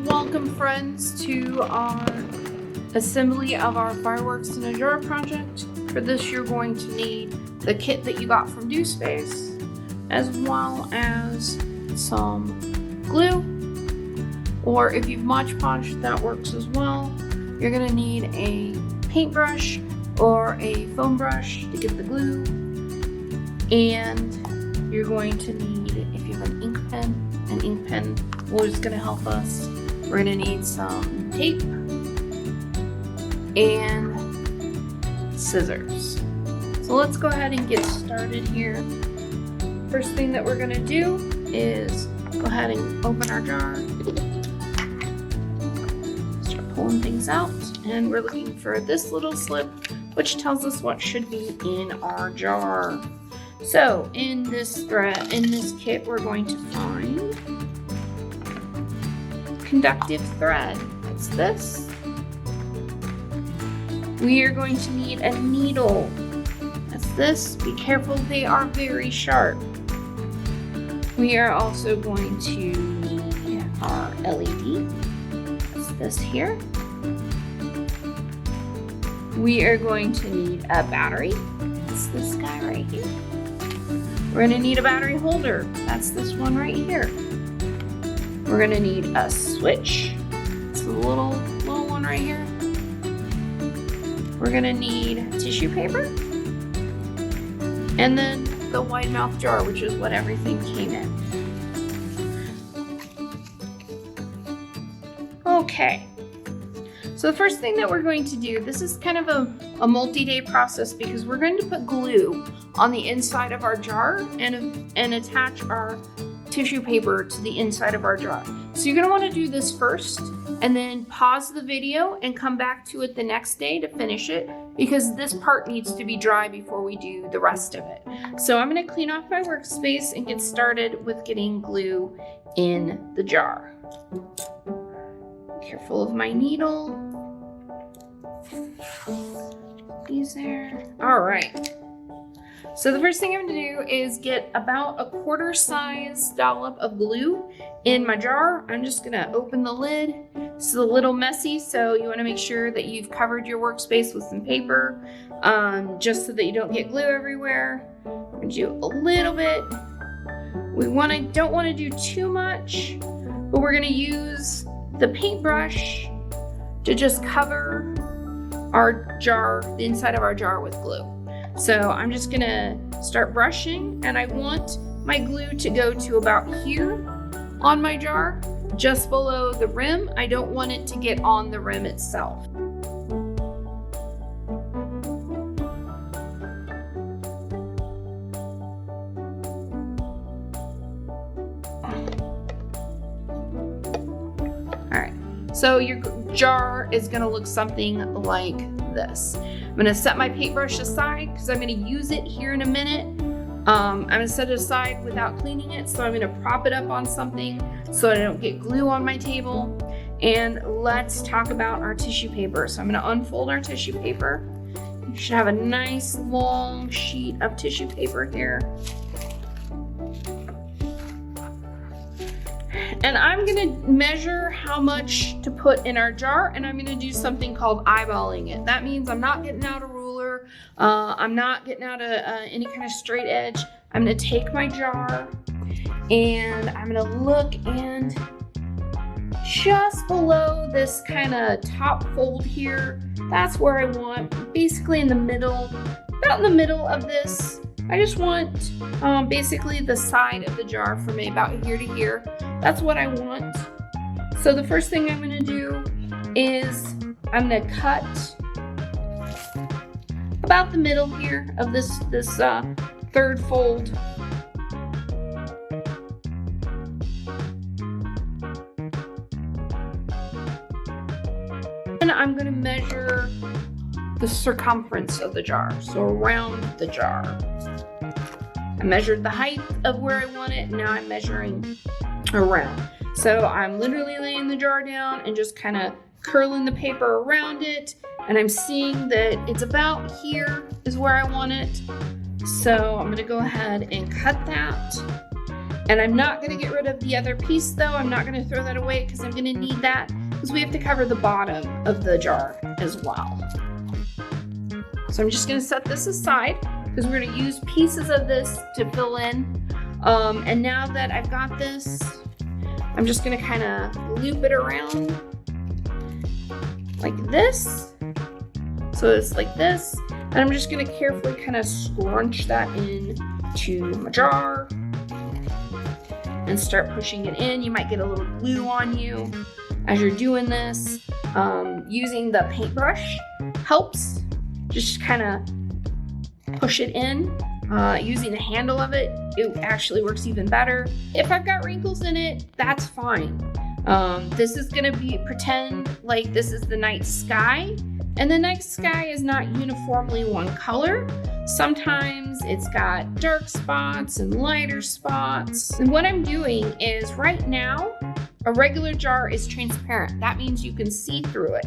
Welcome friends to our assembly of our fireworks in a jar project. For this you're going to need the kit that you got from DoSpace, as well as some glue, or if you've Mod Podged, that works as well. You're going to need a paintbrush or a foam brush to get the glue, and you're going to need, if you have an ink pen is going to help us. We're going to need some tape and scissors. So let's go ahead and get started here. First thing that we're going to do is go ahead and open our jar. Start pulling things out, and we're looking for this little slip which tells us what should be in our jar. So in this kit we're going to find conductive thread. It's this. We are going to need a needle. That's this. Be careful, they are very sharp. We are also going to need our LED. That's this here. We are going to need a battery. That's this guy right here. We're going to need a battery holder. That's this one right here. We're going to need a switch. It's the little one right here. We're going to need tissue paper. And then the wide mouth jar, which is what everything came in. Okay. So the first thing that we're going to do, this is kind of a multi-day process because we're going to put glue on the inside of our jar and attach our tissue paper to the inside of our jar. So you're going to want to do this first and then pause the video and come back to it the next day to finish it, because this part needs to be dry before we do the rest of it. So I'm going to clean off my workspace and get started with getting glue in the jar. Careful of my needle. These there. All right. So the first thing I'm going to do is get about a quarter size dollop of glue in my jar. I'm just going to open the lid. This is a little messy, so you want to make sure that you've covered your workspace with some paper, just so that you don't get glue everywhere. We're going to do a little bit. Don't want to do too much, but we're going to use the paintbrush to just cover our jar, the inside of our jar, with glue. So I'm just gonna start brushing, and I want my glue to go to about here on my jar, just below the rim. I don't want it to get on the rim itself. All right, so your jar is gonna look something like this. I'm gonna set my paintbrush aside because I'm gonna use it here in a minute. I'm gonna set it aside without cleaning it, so I'm gonna prop it up on something so I don't get glue on my table. And let's talk about our tissue paper. So I'm gonna unfold our tissue paper. You should have a nice long sheet of tissue paper here. And I'm gonna measure how much to put in our jar, and I'm gonna do something called eyeballing it. That means I'm not getting out a ruler, I'm not getting out any kind of straight edge. I'm gonna take my jar and I'm gonna look, and just below this kind of top fold here, that's where I want, basically in the middle, about in the middle of this. I just want basically the side of the jar from about here to here. That's what I want. So the first thing I'm gonna do is I'm gonna cut about the middle here of this third fold. And I'm gonna measure the circumference of the jar, so around the jar. I measured the height of where I want it, now I'm measuring around. So I'm literally laying the jar down and just kind of curling the paper around it, and I'm seeing that it's about here is where I want it. So I'm gonna go ahead and cut that. And I'm not gonna get rid of the other piece though. I'm not gonna throw that away because I'm gonna need that because we have to cover the bottom of the jar as well. So I'm just gonna set this aside because we're gonna use pieces of this to fill in. And now that I've got this, I'm just gonna kind of loop it around like this. So it's like this. And I'm just gonna carefully kind of scrunch that in to my jar and start pushing it in. You might get a little glue on you as you're doing this. Using the paintbrush helps. Just kind of push it in. Using the handle of it, it actually works even better. If I've got wrinkles in it, that's fine. This is gonna pretend like this is the night sky, and the night sky is not uniformly one color. Sometimes it's got dark spots and lighter spots. And what I'm doing is right now, a regular jar is transparent. That means you can see through it.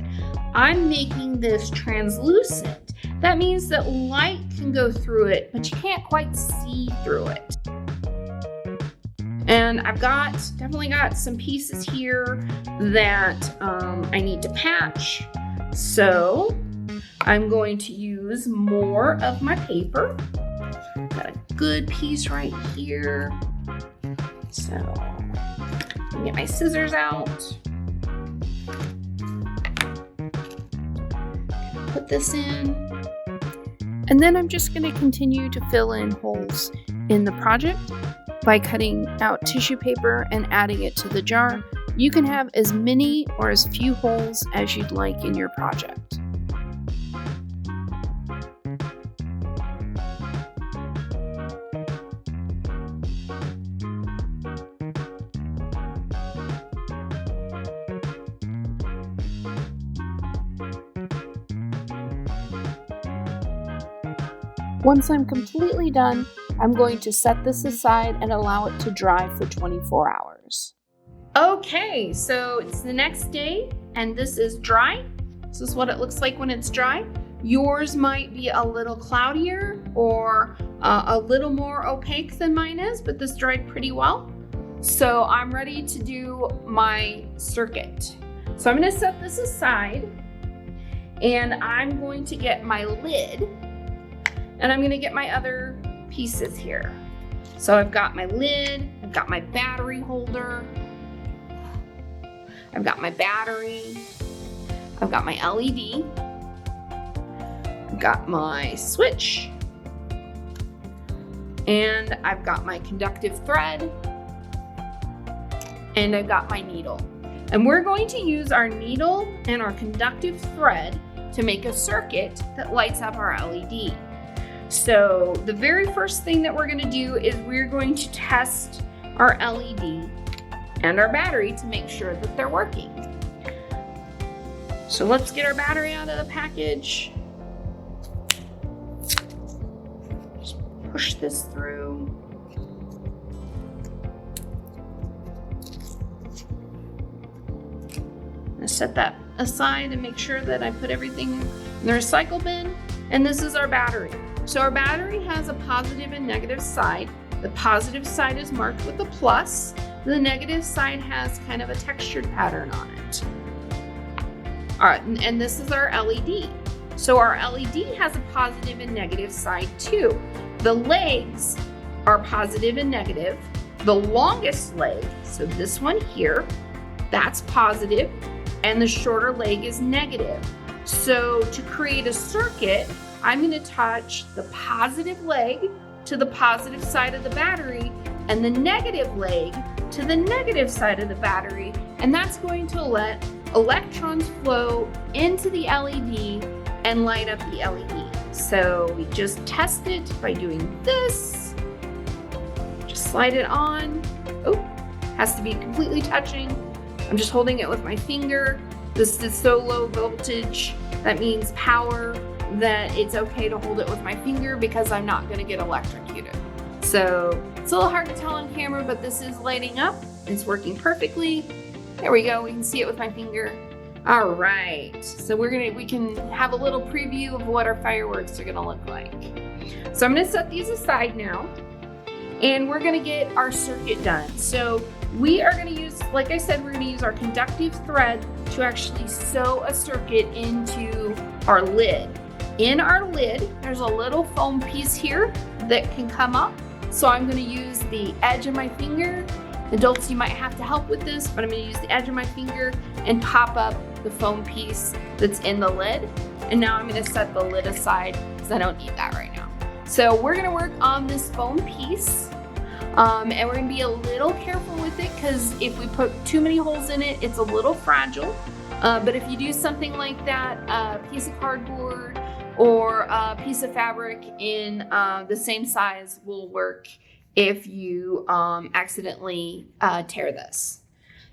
I'm making this translucent. That means that light can go through it, but you can't quite see through it. And I've definitely got some pieces here that I need to patch. So I'm going to use more of my paper. Got a good piece right here. So I'll get my scissors out. Put this in. And then I'm just going to continue to fill in holes in the project by cutting out tissue paper and adding it to the jar. You can have as many or as few holes as you'd like in your project. Once I'm completely done, I'm going to set this aside and allow it to dry for 24 hours. Okay, so it's the next day and this is dry. This is what it looks like when it's dry. Yours might be a little cloudier or a little more opaque than mine is, but this dried pretty well. So I'm ready to do my circuit. So I'm gonna set this aside and I'm going to get my lid and I'm gonna get my other pieces here. So I've got my lid, I've got my battery holder, I've got my battery, I've got my LED, I've got my switch, and I've got my conductive thread, and I've got my needle. And we're going to use our needle and our conductive thread to make a circuit that lights up our LED. So the very first thing that we're going to do is we're going to test our LED and our battery to make sure that they're working. So let's get our battery out of the package. Just push this through. I'm going to set that aside and make sure that I put everything in the recycle bin. And this is our battery. So our battery has a positive and negative side. The positive side is marked with a plus. The negative side has kind of a textured pattern on it. All right, and this is our LED. So our LED has a positive and negative side too. The legs are positive and negative. The longest leg, so this one here, that's positive, and the shorter leg is negative. So to create a circuit, I'm going to touch the positive leg to the positive side of the battery and the negative leg to the negative side of the battery, and that's going to let electrons flow into the LED and light up the LED. So we just test it by doing this. Just slide it on. Oh, has to be completely touching. I'm just holding it with my finger. This is so low voltage, that means power, that it's okay to hold it with my finger because I'm not going to get electrocuted. So it's a little hard to tell on camera, but this is lighting up. It's working perfectly. There we go. We can see it with my finger. All right. So we can have a little preview of what our fireworks are going to look like. So I'm going to set these aside now. and we're gonna get our circuit done. So we are gonna use, like I said, we're gonna use our conductive thread to actually sew a circuit into our lid. In our lid, there's a little foam piece here that can come up. So I'm gonna use the edge of my finger. Adults, you might have to help with this, but I'm gonna use the edge of my finger and pop up the foam piece that's in the lid. And now I'm gonna set the lid aside because I don't need that right now. So we're gonna work on this foam piece. And we're gonna be a little careful with it because if we put too many holes in it, it's a little fragile. But if you do something like that, a piece of cardboard or a piece of fabric in the same size will work if you accidentally tear this.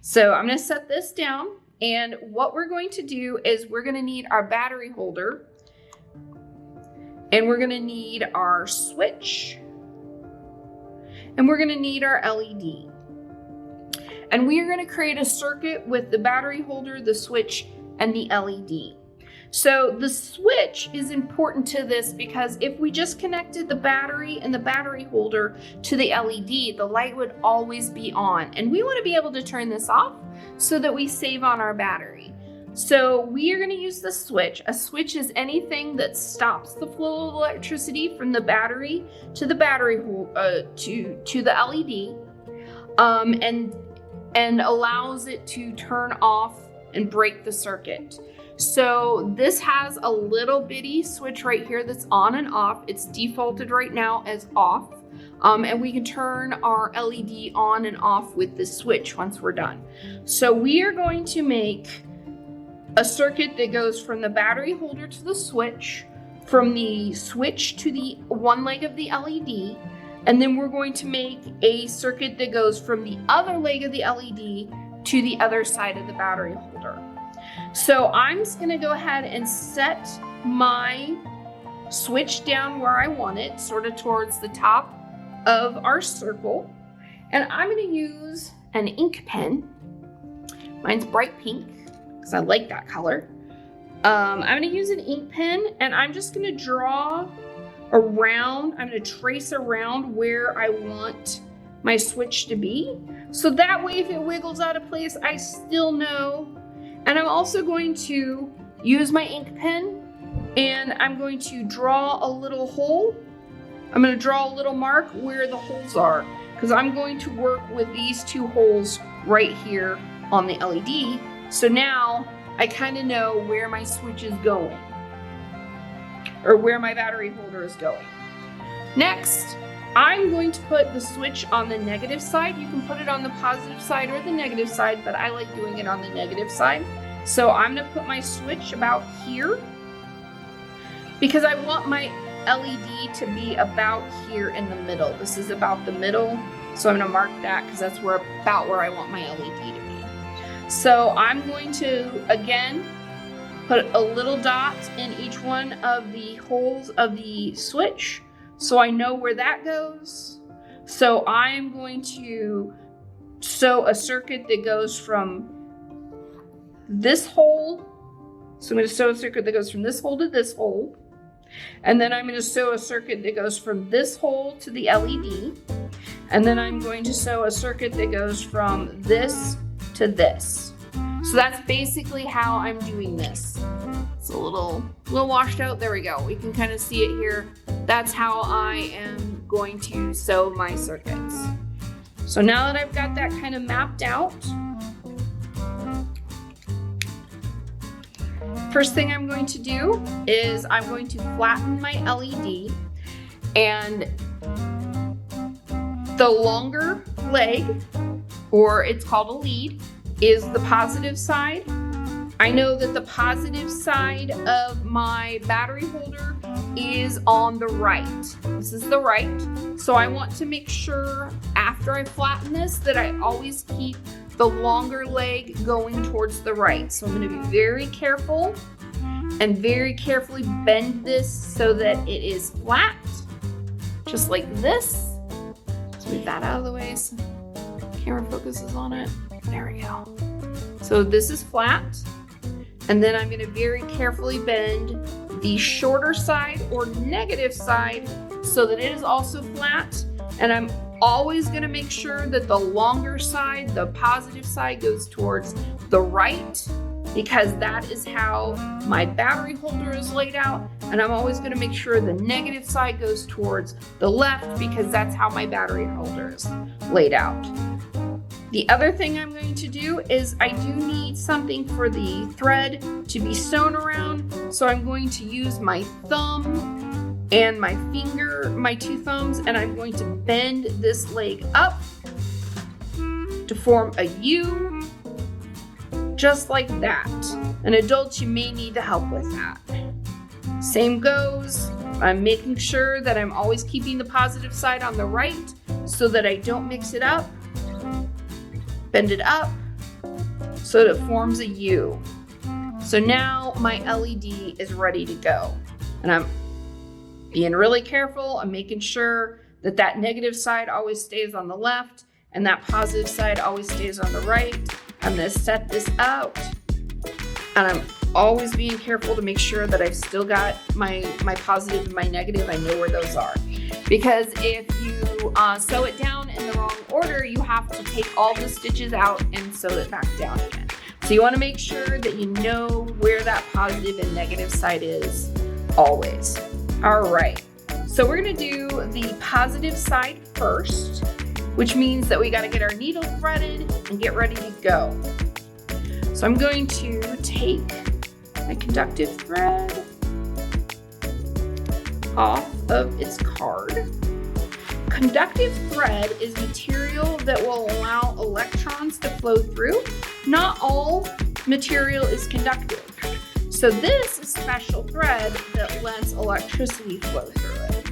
So I'm gonna set this down, and what we're going to do is we're gonna need our battery holder, and we're gonna need our switch, and we're gonna need our LED. And we are gonna create a circuit with the battery holder, the switch, and the LED. So the switch is important to this because if we just connected the battery and the battery holder to the LED, the light would always be on. And we want to be able to turn this off so that we save on our battery. So we are going to use the switch. A switch is anything that stops the flow of electricity from the battery to the battery to the LED, and allows it to turn off and break the circuit. So this has a little bitty switch right here that's on and off. It's defaulted right now as off. And we can turn our LED on and off with this switch once we're done. So we are going to make a circuit that goes from the battery holder to the switch, from the switch to the one leg of the LED, and then we're going to make a circuit that goes from the other leg of the LED to the other side of the battery holder. So I'm just gonna go ahead and set my switch down where I want it, sort of towards the top of our circle. And I'm gonna use an ink pen. Mine's bright pink, because I like that color. I'm gonna use an ink pen, and I'm just gonna draw around, I'm gonna trace around where I want my switch to be. So that way, if it wiggles out of place, I still know. And I'm also going to use my ink pen, and I'm going to draw a little hole. I'm going to draw a little mark where the holes are, because I'm going to work with these two holes right here on the LED. So now I kind of know where my switch is going, or where my battery holder is going. Next, I'm going to put the switch on the negative side. You can put it on the positive side or the negative side, but I like doing it on the negative side. So I'm gonna put my switch about here because I want my LED to be about here in the middle. This is about the middle. So I'm gonna mark that because that's about where I want my LED to be. So I'm going to, again, put a little dot in each one of the holes of the switch, so I know where that goes. So I'm going to sew a circuit that goes from this hole. So I'm going to sew a circuit that goes from this hole to this hole. And then I'm going to sew a circuit that goes from this hole to the LED. And then I'm going to sew a circuit that goes from this to this. So that's basically how I'm doing this. It's a little washed out. There we go. We can kind of see it here. That's how I am going to sew my circuits. So now that I've got that kind of mapped out, first thing I'm going to do is I'm going to flatten my LED, and the longer leg, or it's called a lead, is the positive side. I know that the positive side of my battery holder is on the right. This is the right. So I want to make sure after I flatten this that I always keep the longer leg going towards the right. So I'm going to be very careful and very carefully bend this so that it is flat, just like this. Let's move that out of the way so the camera focuses on it. There we go. So this is flat. And then I'm going to very carefully bend the shorter side or negative side so that it is also flat. And I'm always gonna make sure that the longer side, the positive side, goes towards the right, because that is how my battery holder is laid out. And I'm always gonna make sure the negative side goes towards the left, because that's how my battery holder is laid out. The other thing I'm going to do is I do need something for the thread to be sewn around. So I'm going to use my thumb and my finger, my two thumbs, and I'm going to bend this leg up to form a U, just like that. And adults, you may need to help with that. Same goes. I'm making sure that I'm always keeping the positive side on the right so that I don't mix it up. Bend it up so that it forms a U. So now my LED is ready to go. And I'm being really careful. I'm making sure that that negative side always stays on the left and that positive side always stays on the right. I'm gonna set this out, and I'm always being careful to make sure that I've still got my positive and my negative. I know where those are. Because if you sew it down in the wrong order, you have to take all the stitches out and sew it back down again. So you wanna make sure that you know where that positive and negative side is always. All right, so we're gonna do the positive side first, which means that we gotta get our needle threaded and get ready to go. So I'm going to take my conductive thread off of its card. Conductive thread is material that will allow electrons to flow through. Not all material is conductive. So this is special thread that lets electricity flow through it.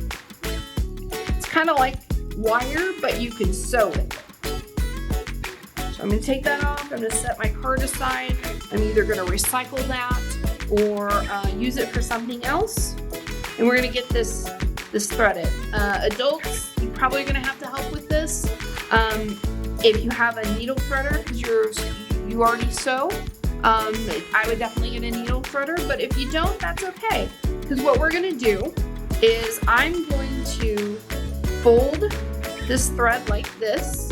It's kind of like wire, but you can sew it. So I'm gonna take that off. I'm gonna set my card aside. I'm either gonna recycle that or use it for something else. And we're gonna get this threaded. Adults, you're probably gonna have to help with this. If you have a needle threader, because you already sew, I would definitely get a needle threader, but if you don't, that's okay. Because what we're gonna do is I'm going to fold this thread like this,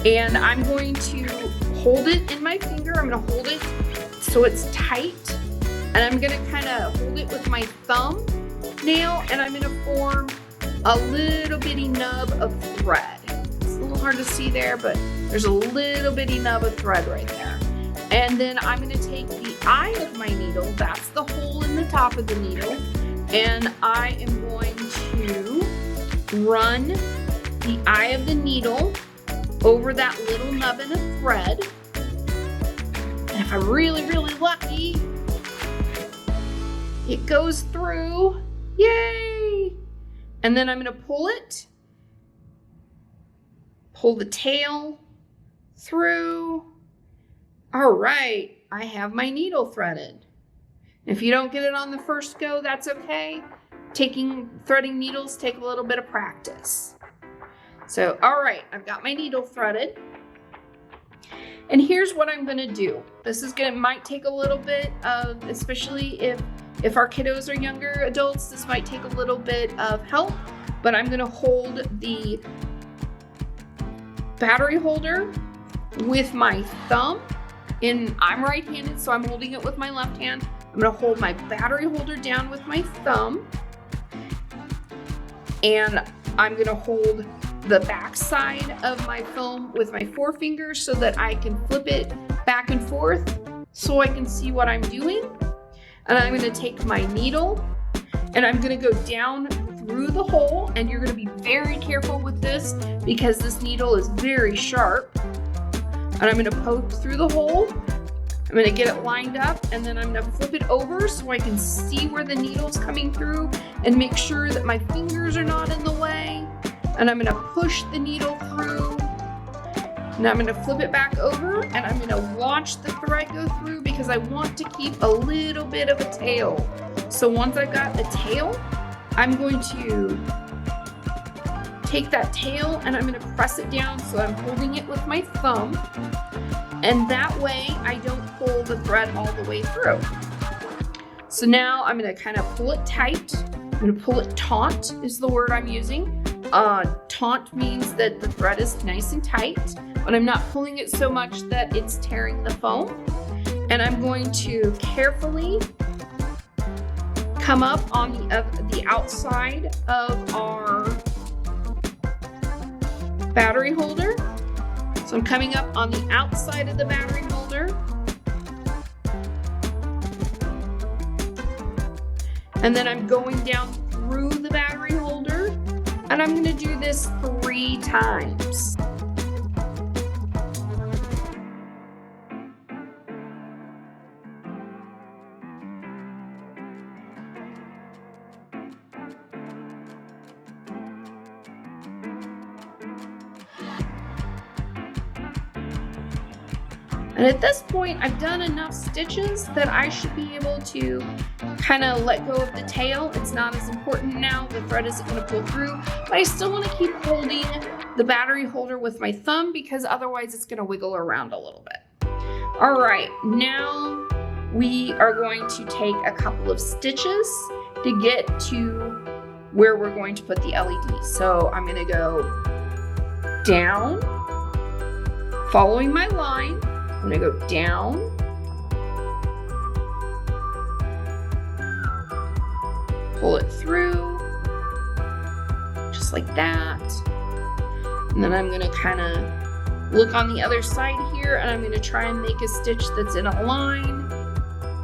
and I'm going to hold it in my finger. I'm gonna hold it so it's tight, and I'm gonna kind of hold it with my thumb nail, and I'm gonna form a little bitty nub of thread. It's a little hard to see there, but there's a little bitty nub of thread right there. And then I'm gonna take the eye of my needle, that's the hole in the top of the needle, and I am going to run the eye of the needle over that little nubbin of thread. And if I'm really, really lucky, it goes through. Yay! And then I'm gonna pull it, pull the tail through. All right, I have my needle threaded. If you don't get it on the first go, that's okay. Threading needles take a little bit of practice. So, all right, I've got my needle threaded. And here's what I'm gonna do. This might take a little bit of, especially if our kiddos are younger adults, this might take a little bit of help, but I'm gonna hold the battery holder with my thumb. I'm right-handed, so I'm holding it with my left hand. I'm gonna hold my battery holder down with my thumb, and I'm gonna hold the back side of my foam with my forefinger so that I can flip it back and forth so I can see what I'm doing. And I'm gonna take my needle and I'm gonna go down through the hole, and you're gonna be very careful with this because this needle is very sharp. And I'm gonna poke through the hole. I'm gonna get it lined up, and then I'm gonna flip it over so I can see where the needle's coming through and make sure that my fingers are not in the way. And I'm gonna push the needle through, and I'm gonna flip it back over, and I'm gonna watch the thread go through because I want to keep a little bit of a tail. So once I've got a tail, I'm going to take that tail and I'm gonna press it down so I'm holding it with my thumb, and that way I don't pull the thread all the way through. So now I'm gonna kind of pull it tight. I'm gonna pull it taut is the word I'm using. Taut means that the thread is nice and tight, but I'm not pulling it so much that it's tearing the foam. And I'm going to carefully come up on the outside of our battery holder. So I'm coming up on the outside of the battery holder. And then I'm going down through the battery holder, and I'm going to do this 3 times. And at this point, I've done enough stitches that I should be able to kind of let go of the tail. It's not as important now. The thread isn't going to pull through, but I still want to keep holding the battery holder with my thumb because otherwise it's going to wiggle around a little bit. All right, now we are going to take a couple of stitches to get to where we're going to put the LED. So I'm going to go down, following my line. I'm gonna go down, pull it through, just like that. And then I'm gonna kind of look on the other side here, and I'm gonna try and make a stitch that's in a line.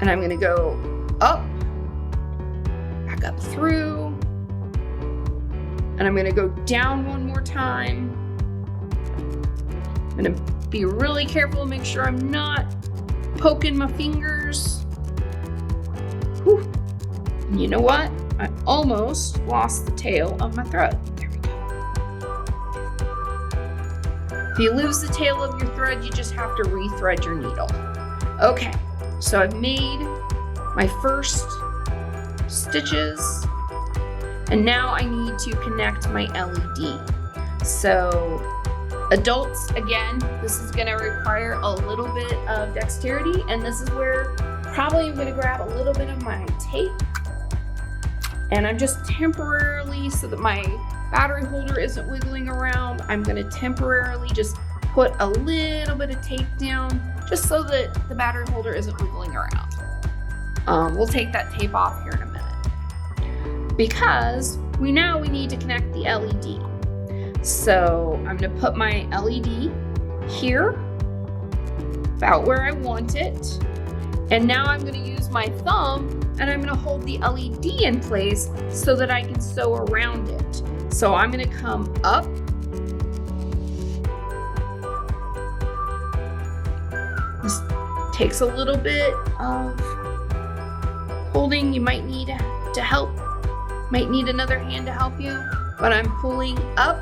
And I'm gonna go up, back up through, and I'm gonna go down one more time. I'm gonna be really careful to make sure I'm not poking my fingers. Whew. And you know what? I almost lost the tail of my thread. There we go. If you lose the tail of your thread, you just have to rethread your needle. Okay, so I've made my first stitches, and now I need to connect my LED. So adults, again, this is gonna require a little bit of dexterity, and this is where probably I'm gonna grab a little bit of my tape, and I'm just temporarily, so that my battery holder isn't wiggling around, I'm gonna temporarily just put a little bit of tape down, just so that the battery holder isn't wiggling around. We'll take that tape off here in a minute, because we need to connect the LED. So I'm gonna put my LED here, about where I want it. And now I'm gonna use my thumb, and I'm gonna hold the LED in place so that I can sew around it. So I'm gonna come up, this takes a little bit of holding. You might need to help, might need another hand to help you, but I'm pulling up.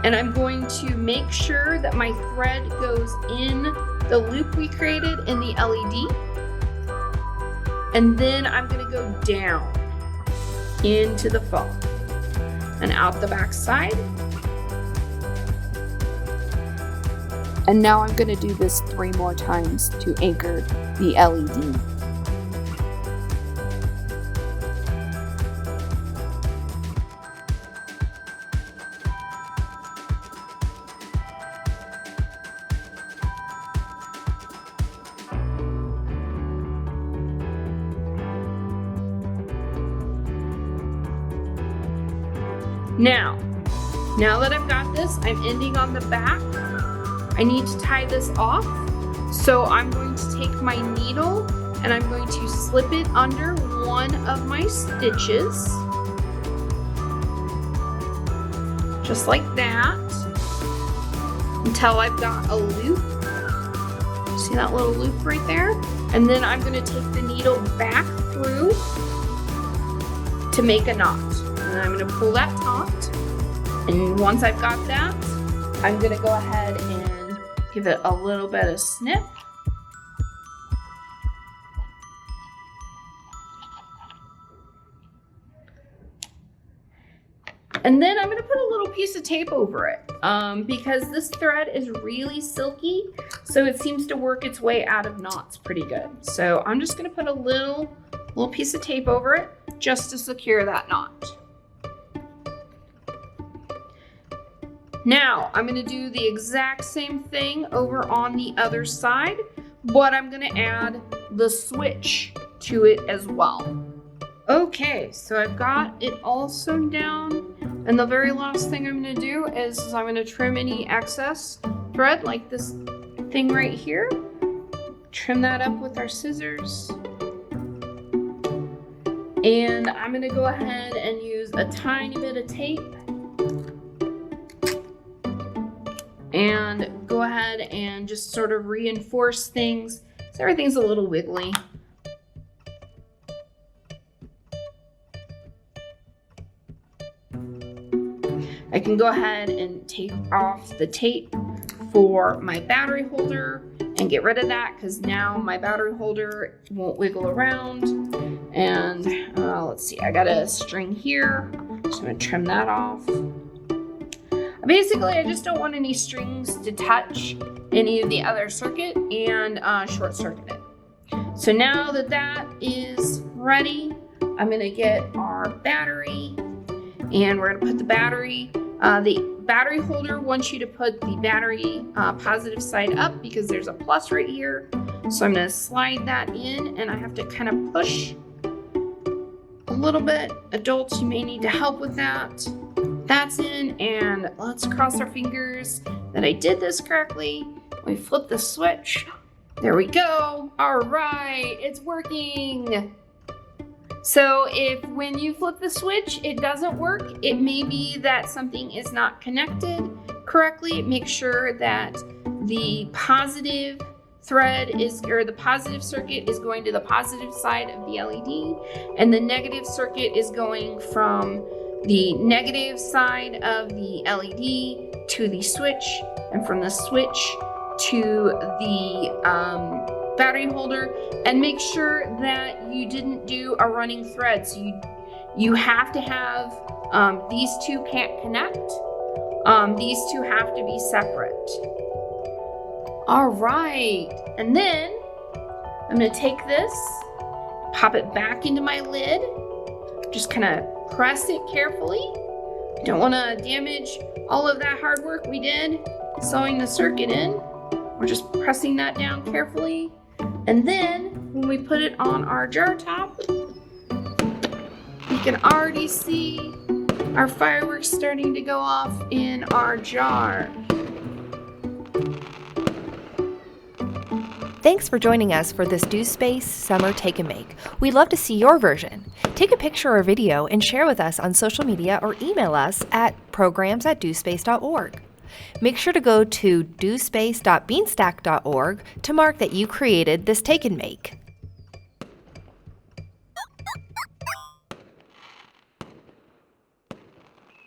And I'm going to make sure that my thread goes in the loop we created in the LED. And then I'm gonna go down into the foam and out the back side. And now I'm gonna do this 3 more times to anchor the LED. Now that I've got this, I'm ending on the back. I need to tie this off. So I'm going to take my needle and I'm going to slip it under one of my stitches. Just like that. Until I've got a loop. See that little loop right there? And then I'm going to take the needle back through to make a knot. And I'm going to pull that taut. And once I've got that, I'm going to go ahead and give it a little bit of snip. And then I'm going to put a little piece of tape over it because this thread is really silky, so it seems to work its way out of knots pretty good. So I'm just going to put a little piece of tape over it just to secure that knot. Now, I'm going to do the exact same thing over on the other side, but I'm going to add the switch to it as well. Okay, so I've got it all sewn down, and the very last thing I'm going to do is I'm going to trim any excess thread, like this thing right here. Trim that up with our scissors. And I'm going to go ahead and use a tiny bit of tape and go ahead and just sort of reinforce things so everything's a little wiggly. I can go ahead and take off the tape for my battery holder and get rid of that, because now my battery holder won't wiggle around. And let's see, I got a string here, so I'm gonna trim that off. Basically, I just don't want any strings to touch any of the other circuit and short circuit it. So now that that is ready, I'm gonna get our battery, and we're gonna put the battery holder wants you to put the battery positive side up because there's a plus right here. So I'm gonna slide that in, and I have to kind of push a little bit. Adults, you may need to help with that. That's in, and let's cross our fingers that I did this correctly. We flip the switch. There we go. All right, it's working. So if when you flip the switch, it doesn't work, it may be that something is not connected correctly. Make sure that the positive thread is, or the positive circuit is going to the positive side of the LED, and the negative circuit is going from the negative side of the LED to the switch, and from the switch to the battery holder. And make sure that you didn't do a running thread. So you have to have, these two can't connect. These two have to be separate. All right, and then I'm gonna take this, pop it back into my lid, just kind of press it carefully. Don't want to damage all of that hard work we did sewing the circuit in. We're just pressing that down carefully. And then when we put it on our jar top, you can already see our fireworks starting to go off in our jar. Thanks for joining us for this DoSpace Summer Take and Make. We'd love to see your version. Take a picture or video and share with us on social media or email us at programs@dospace.org. Make sure to go to dospace.beanstack.org to mark that you created this Take and Make.